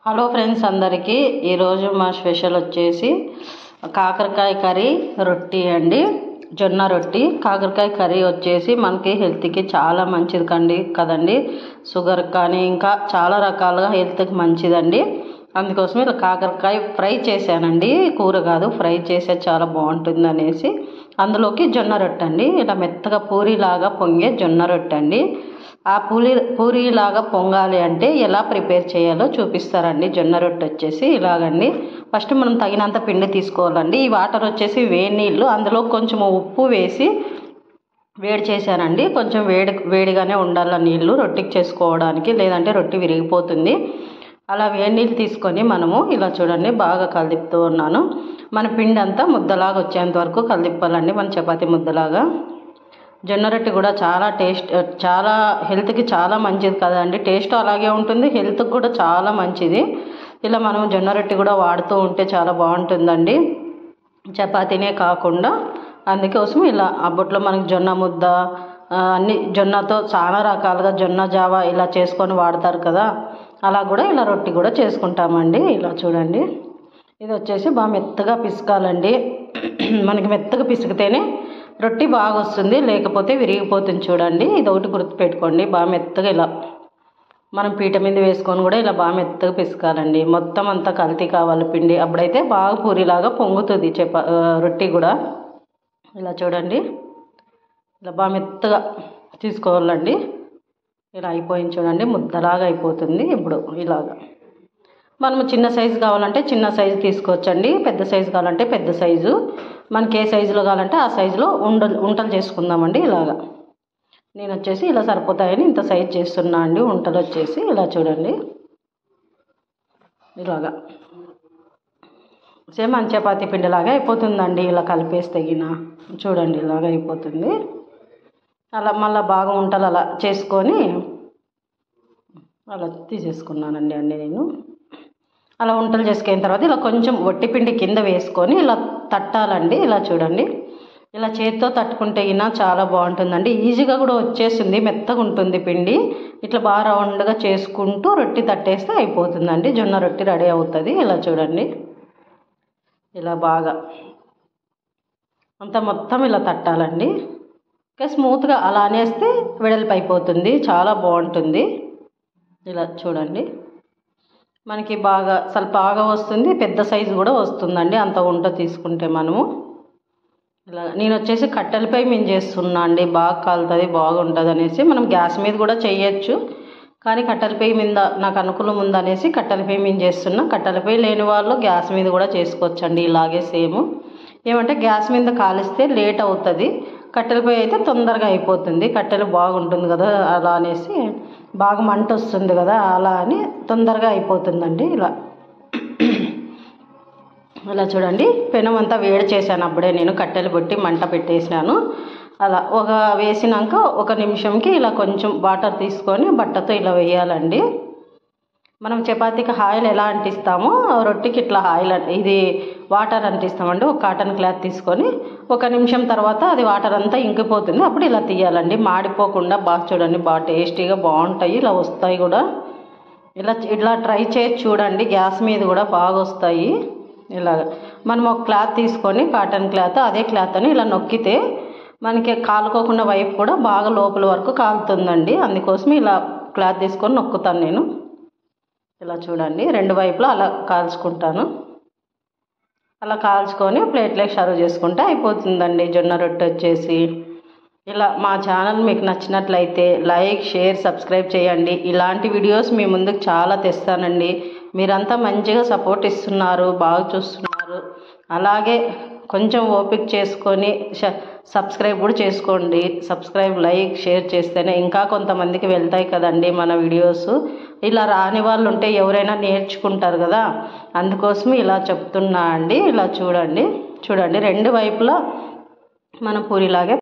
Hello friends అందరికీ ఈరోజు మా స్పెషల్ వచ్చేసి కాకరకాయ కర్రీ రొట్టి అండి. జొన్న రొట్టి. కాకరకాయ కర్రీ వచ్చేసి మనకి హెల్త్కి చాలా మంచిది కదండి. షుగర్ కానీ ఇంకా చాలా రకాలుగా హెల్త్కి మంచిదండి. అందుకోసం ఇలా కాకరకాయ ఫ్రై చేశానండి. కూర కాదు, ఫ్రై చేసే చాలా బాగుంటుంది అనేసి అందులోకి జొన్న రొట్టె అండి. ఇలా మెత్తగా పూరీలాగా పొంగే జొన్న రొట్టె అండి. ఆ పూరీలాగా పొంగాలి అంటే ఎలా ప్రిపేర్ చేయాలో చూపిస్తారండి. జొన్న రొట్టె వచ్చేసి ఇలాగండి. ఫస్ట్ మనం తగినంత పిండి తీసుకోవాలండి. ఈ వాటర్ వచ్చేసి వేడి నీళ్ళు, అందులో కొంచెం ఉప్పు వేసి వేడి చేశానండి. కొంచెం వేడిగానే ఉండాలి నీళ్ళు రొట్టికి చేసుకోవడానికి, లేదంటే రొట్టి విరిగిపోతుంది. అలా వేడి నీళ్ళు తీసుకొని మనము ఇలా చూడండి బాగా కలుపుతూ ఉన్నాను. మన పిండి అంతా ముద్దలాగా వచ్చేంత వరకు కలుపుకోవాలండి, మన చపాతీ ముద్దలాగా. జొన్న రొట్టె కూడా చాలా హెల్త్కి చాలా మంచిది కదండి. టేస్ట్ అలాగే ఉంటుంది, హెల్త్కి కూడా చాలా మంచిది. ఇలా మనం జొన్న రొట్టె కూడా వాడుతూ ఉంటే చాలా బాగుంటుందండి, చపాతీనే కాకుండా. అందుకోసం ఇలా అప్పట్లో మనకి జొన్న ముద్ద అన్ని జొన్నతో చాలా రకాలుగా జొన్న జావా ఇలా చేసుకొని వాడతారు కదా, అలా కూడా ఇలా రొట్టె కూడా చేసుకుంటామండి. ఇలా చూడండి, ఇది వచ్చేసి బాగా మెత్తగా పిసకాలండి. మనకి మెత్తగా పిసికితేనే రొట్టె బాగా వస్తుంది, లేకపోతే విరిగిపోతుంది. చూడండి, ఇది ఒకటి గుర్తుపెట్టుకోండి. బాగా మెత్తగా ఇలా మనం పీట మీద వేసుకొని కూడా ఇలా బాగా మెత్తగా పిసకాలండి. మొత్తం అంతా కల్తీ కావాలి పిండి, అప్పుడైతే బాగా పూరిలాగా పొంగుతుంది రొట్టె కూడా. ఇలా చూడండి, ఇలా బాగా మెత్తగా తీసుకోవాలండి. ఇలా అయిపోయింది చూడండి, ముద్దలాగా అయిపోతుంది. ఇప్పుడు ఇలాగా మనము చిన్న సైజు కావాలంటే చిన్న సైజు తీసుకోవచ్చండి, పెద్ద సైజు కావాలంటే పెద్ద సైజు. మనకి ఏ సైజులో కావాలంటే ఆ సైజులో ఉంటలు చేసుకుందామండి. ఇలాగా నేను వచ్చేసి ఇలా సరిపోతాయని ఇంత సైజు చేస్తున్నా అండి. ఉంటలు వచ్చేసి ఇలా చూడండి, ఇలాగా సేమ్ మన చపాతీ పిండిలాగా అయిపోతుందండి. ఇలా కలిపేసి తగిన చూడండి ఇలాగా అయిపోతుంది. అలా మళ్ళీ బాగా ఉంటలు అలా చేసుకొని అలా తీసేసుకున్నానండి అన్నీ నేను. అలా ఉంటలు చేసుకున్న తర్వాత ఇలా కొంచెం వట్టి పిండి కింద వేసుకొని ఇలా తట్టాలండి. ఇలా చూడండి, ఇలా చేతితో తట్టుకుంటే అయినా చాలా బాగుంటుందండి. ఈజీగా కూడా వచ్చేస్తుంది, మెత్తగా ఉంటుంది పిండి. ఇట్లా బాగా రౌండ్గా చేసుకుంటూ రొట్టె తట్టేస్తే అయిపోతుందండి, జొన్న రొట్టె రెడీ అవుతుంది. ఇలా చూడండి, ఇలా బాగా అంతా మొత్తం ఇలా తట్టాలండి. ఇంకా స్మూత్గా అలా అనేస్తే వెడల్పు అయిపోతుంది, చాలా బాగుంటుంది. ఇలా చూడండి, మనకి బాగా వస్తుంది, పెద్ద సైజు కూడా వస్తుందండి అంత ఉంట తీసుకుంటే మనము. ఇలా నేను వచ్చేసి కట్టెలపై మేము చేస్తున్నా అండి, బాగా కాలుతుంది బాగుంటుంది అనేసి. మనం గ్యాస్ మీద కూడా చేయొచ్చు, కానీ కట్టెలపై మీద నాకు అనుకూలం ఉందనేసి కట్టెలపై మేము చేస్తున్నా. కట్టెలపై లేని వాళ్ళు గ్యాస్ మీద కూడా చేసుకోవచ్చండి, ఇలాగే సేమ్. ఏమంటే గ్యాస్ మీద కాలిస్తే లేట్ అవుతుంది, కట్టెలపై అయితే తొందరగా అయిపోతుంది. కట్టెలు బాగుంటుంది కదా అలా అనేసి, బాగా మంట వస్తుంది కదా అలా అని తొందరగా అయిపోతుందండి. ఇలా చూడండి, పెనం అంతా వేడి చేశాను అప్పుడే నేను, కట్టెలు పెట్టి మంట పెట్టేసినాను. అలా వేసినాక ఒక నిమిషంకి ఇలా కొంచెం వాటర్ తీసుకొని బట్టతో ఇలా వేయాలండి. మనం చపాతీకి ఆయిల్ ఎలా అంటిస్తామో రొట్టెకి ఇట్లా ఇది వాటర్ అంటిస్తామండి. ఒక కాటన్ క్లాత్ తీసుకొని ఒక నిమిషం తర్వాత అది వాటర్ అంతా ఇంకిపోతుంది, అప్పుడు ఇలా తీయాలండి. మాడిపోకుండా బాగా చూడండి, బాగా టేస్టీగా బాగుంటాయి, ఇలా వస్తాయి కూడా. ఇలా ట్రై చేసి చూడండి, గ్యాస్ మీద కూడా బాగా వస్తాయి. ఇలాగ మనం ఒక క్లాత్ తీసుకొని కాటన్ క్లాత్, అదే క్లాత్ని ఇలా నొక్కితే మనకి కాలుకోకుండా వైపు కూడా బాగా లోపల వరకు కాలుతుందండి. అందుకోసం ఇలా క్లాత్ తీసుకొని నొక్కుతాను నేను. ఇలా చూడండి, రెండు వైపులా అలా కాల్చుకుంటాను. అలా కాల్చుకొని ప్లేట్లోకి సర్వ్ చేసుకుంటే అయిపోతుందండి జొన్న రొట్టె వచ్చేసి. ఇలా మా ఛానల్ మీకు నచ్చినట్లయితే లైక్, షేర్, సబ్స్క్రైబ్ చేయండి. ఇలాంటి వీడియోస్ మీ ముందుకు చాలా తెస్తానండి. మీరంతా మంచిగా సపోర్ట్ ఇస్తున్నారు, బాగా చూస్తున్నారు. అలాగే కొంచెం ఓపిక చేసుకొని సబ్స్క్రైబ్ కూడా చేసుకోండి. సబ్స్క్రైబ్, లైక్, షేర్ చేస్తేనే ఇంకా కొంతమందికి వెళ్తాయి కదండి మన వీడియోస్. ఇలా రాని వాళ్ళు ఉంటే ఎవరైనా నేర్చుకుంటారు కదా, అందుకోసం ఇలా చెప్తున్నా అండి. ఇలా చూడండి రెండు వైపులా మన పూరిలాగే